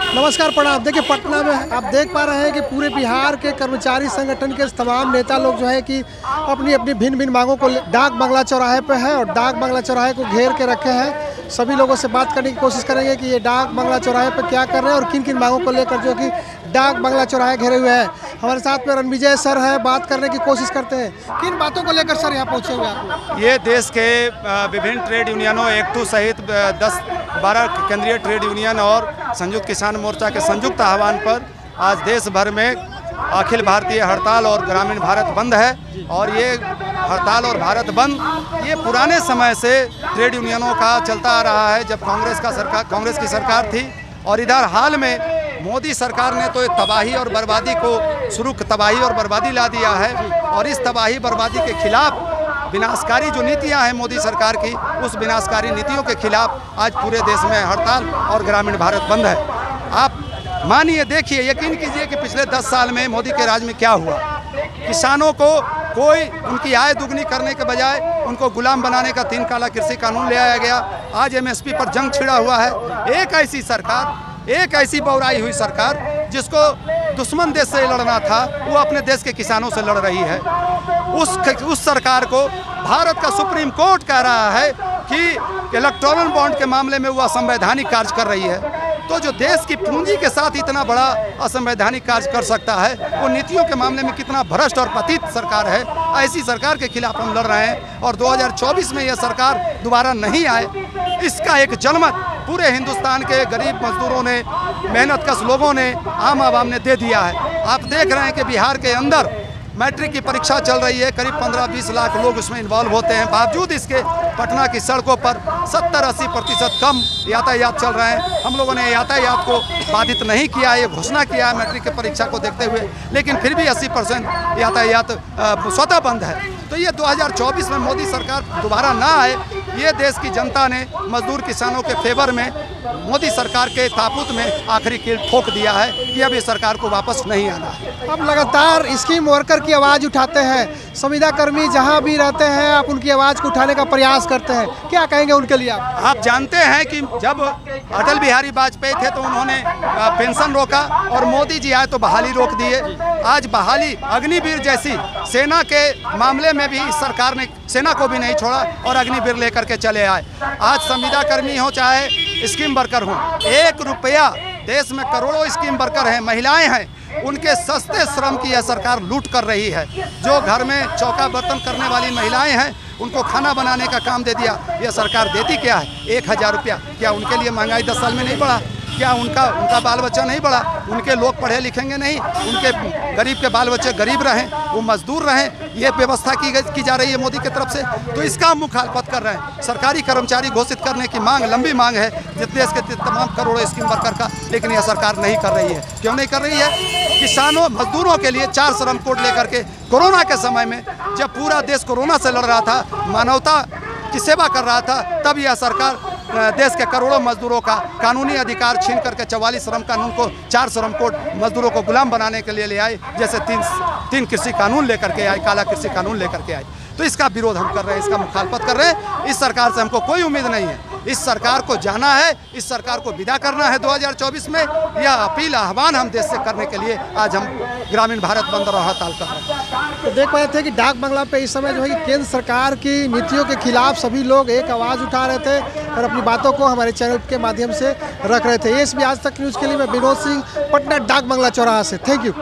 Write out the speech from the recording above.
नमस्कार, प्रणाम। देखिए, पटना में आप देख पा रहे हैं कि पूरे बिहार के कर्मचारी संगठन के तमाम नेता लोग जो है कि अपनी अपनी भिन्न भिन्न मांगों को डाक बंगला चौराहे पे है और डाक बंगला चौराहे को घेर के रखे हैं। सभी लोगों से बात करने की कोशिश करेंगे कि ये डाक बंगला चौराहे पे क्या कर रहे हैं और किन किन मांगों को लेकर जो कि डाक बंगला चौराहे घेरे हुए हैं। हमारे साथ में रणविजय सर है, बात करने की कोशिश करते हैं। किन बातों को लेकर सर यहाँ पहुँचे हुए आप? ये देश के विभिन्न ट्रेड यूनियनों एक्टू सहित 10-12 केंद्रीय ट्रेड यूनियन और संयुक्त किसान मोर्चा के संयुक्त आह्वान पर आज देश भर में अखिल भारतीय हड़ताल और ग्रामीण भारत बंद है। और ये हड़ताल और भारत बंद ये पुराने समय से ट्रेड यूनियनों का चलता आ रहा है, जब कांग्रेस की सरकार थी। और इधर हाल में मोदी सरकार ने तो तबाही और बर्बादी को तबाही और बर्बादी ला दिया है। और इस तबाही बर्बादी के खिलाफ विनाशकारी जो नीतियां हैं मोदी सरकार की, उस विनाशकारी नीतियों के खिलाफ आज पूरे देश में हड़ताल और ग्रामीण भारत बंद है। आप मानिए, देखिए, यकीन कीजिए कि पिछले 10 साल में मोदी के राज में क्या हुआ। किसानों को कोई उनकी आय दुगनी करने के बजाय उनको गुलाम बनाने का 3 काला कृषि कानून ले आया गया। आज MSP पर जंग छिड़ा हुआ है। एक ऐसी सरकार, एक ऐसी बौराई हुई सरकार जिसको दुश्मन देश से लड़ना था, वो अपने देश के किसानों से लड़ रही है। उस सरकार को भारत का सुप्रीम कोर्ट कह रहा है कि इलेक्टोरल बॉन्ड के मामले में वो असंवैधानिक कार्य कर रही है। तो जो देश की पूंजी के साथ इतना बड़ा असंवैधानिक कार्य कर सकता है, वो नीतियों के मामले में कितना भ्रष्ट और पतित सरकार है। ऐसी सरकार के खिलाफ हम लड़ रहे हैं। और 2024 में यह सरकार दोबारा नहीं आए, इसका एक जनमत पूरे हिंदुस्तान के गरीब मजदूरों ने, मेहनतकश लोगों ने, आम आवाम ने दे दिया है। आप देख रहे हैं कि बिहार के अंदर मैट्रिक की परीक्षा चल रही है, करीब 15-20 लाख लोग उसमें इन्वॉल्व होते हैं। बावजूद इसके पटना की सड़कों पर 70-80% कम यातायात चल रहे हैं। हम लोगों ने यातायात को बाधित नहीं किया, ये घोषणा किया है मैट्रिक की परीक्षा को देखते हुए, लेकिन फिर भी 80% यातायात स्वतः बंद है। तो ये 2024 में मोदी सरकार दोबारा ना आए, ये देश की जनता ने मजदूर किसानों के फेवर में मोदी सरकार के ताबूत में आखिरी कील ठोक दिया है कि अब इस सरकार को वापस नहीं आना है। अब लगातार स्कीम वर्कर की आवाज़ उठाते हैं, संविदा कर्मी जहां भी रहते हैं आप उनकी आवाज़ को उठाने का प्रयास करते हैं। क्या कहेंगे उनके लिए आप जानते हैं कि जब अटल बिहारी वाजपेयी थे तो उन्होंने पेंशन रोका और मोदी जी आए तो बहाली रोक दिए। आज बहाली अग्निवीर जैसी सेना के मामले में भी इस सरकार ने सेना को भी नहीं छोड़ा और अग्निवीर लेकर के चले आए। आज संविदा कर्मी हो चाहे स्कीम वर्कर हो, 1 रुपया, देश में करोड़ों स्कीम वर्कर हैं, महिलाएं हैं, उनके सस्ते श्रम की यह सरकार लूट कर रही है। जो घर में चौका बर्तन करने वाली महिलाएं हैं, उनको खाना बनाने का काम दे दिया। यह सरकार देती क्या है? 1000 रुपया। क्या उनके लिए महंगाई 10 साल में नहीं बढ़ा? क्या उनका बाल बच्चा नहीं बढ़ा? उनके लोग पढ़े लिखेंगे नहीं? उनके गरीब के बाल बच्चे गरीब रहें, वो मजदूर रहें, ये व्यवस्था की जा रही है मोदी की तरफ से। तो इसका हम मुखालफत कर रहे हैं। सरकारी कर्मचारी घोषित करने की मांग, लंबी मांग है देश के तमाम करोड़ों स्कीम वर्कर का, लेकिन यह सरकार नहीं कर रही है। क्यों नहीं कर रही है? किसानों, मजदूरों के लिए 4 श्रम कोड लेकर के कोरोना के समय में, जब पूरा देश कोरोना से लड़ रहा था, मानवता की सेवा कर रहा था, तब यह सरकार देश के करोड़ों मजदूरों का कानूनी अधिकार छीन करके 44 श्रम कानून को, 4 श्रम कोड मजदूरों को गुलाम बनाने के लिए ले आए। जैसे 3 कृषि कानून लेकर के आए, काला कृषि कानून लेकर के आए। तो इसका विरोध हम कर रहे हैं, इसका मुखालफत कर रहे हैं। इस सरकार से हमको कोई उम्मीद नहीं है। इस सरकार को जाना है, इस सरकार को विदा करना है 2024 में। यह अपील, आह्वान हम देश से करने के लिए आज हम ग्रामीण भारत बंद और हड़ताल कर रहे हैं। तो देख पाए थे कि डाक बंगला पे इस समय जो है कि केंद्र सरकार की नीतियों के खिलाफ सभी लोग एक आवाज़ उठा रहे थे और अपनी बातों को हमारे चैनल के माध्यम से रख रहे थे। ASB आज तक न्यूज़ के लिए मैं विनोद सिंह, पटना डाक बंगला चौराहा से। Thank you.